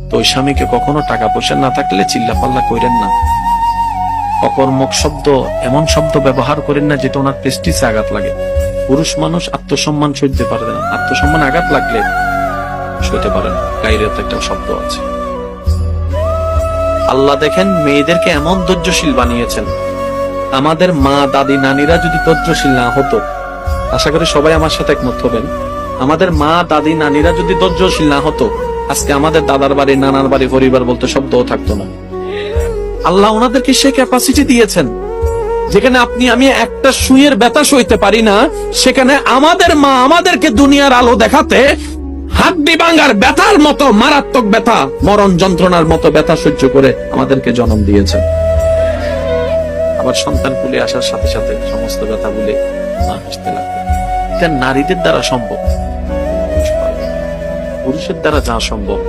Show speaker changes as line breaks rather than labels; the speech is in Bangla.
তো ওই স্বামীকে কখনো টাকা পয়সা না থাকলে চিল্লাপাল্লা করেন না, অকর্মক শব্দ, এমন শব্দ ব্যবহার করেন না যেটা ওনার প্রেস্টিজে আঘাত লাগে। পুরুষ মানুষ আত্মসম্মান সইতে পারে না, আত্মসম্মান আঘাত লাগলে সইতে পারে না। গাইরাত একটা শব্দ আছে। আল্লাহ দেখেন মেয়েদেরকে এমন ধৈর্যশীল বানিয়েছেন। আমাদের মা দাদি নানিরা যদি ধৈর্যশীল না হতো, আশা করি সবাই আমার সাথে একমত হবেন, আমাদের মা দাদি নানিরা যদি ধৈর্যশীল না হতো, আজকে আমাদের দাদার বাড়ি নানার বাড়ি পরিবার বলতে শব্দও থাকতো না। আল্লাহ ওনাদেরকে সে ক্যাপাসিটি দিয়েছেন যেখানে আপনি আমি একটা সুইয়ের ব্যথা সইতে পারি না, সেখানে আমাদের মা আমাদেরকে দুনিয়ার আলো দেখাতে হাড্ডি ভাঙার ব্যথার মতো মারাত্মক ব্যথা, মরণ যন্ত্রণার মতো ব্যথা সহ্য করে আমাদেরকে জন্ম দিয়েছেন। আবার সন্তান কুলে আসার সাথে সাথে সমস্ত ব্যথা ভুলে মা হাসতে লাগবে। এটা নারীদের দ্বারা সম্ভব, পুরুষের দ্বারা যা সম্ভব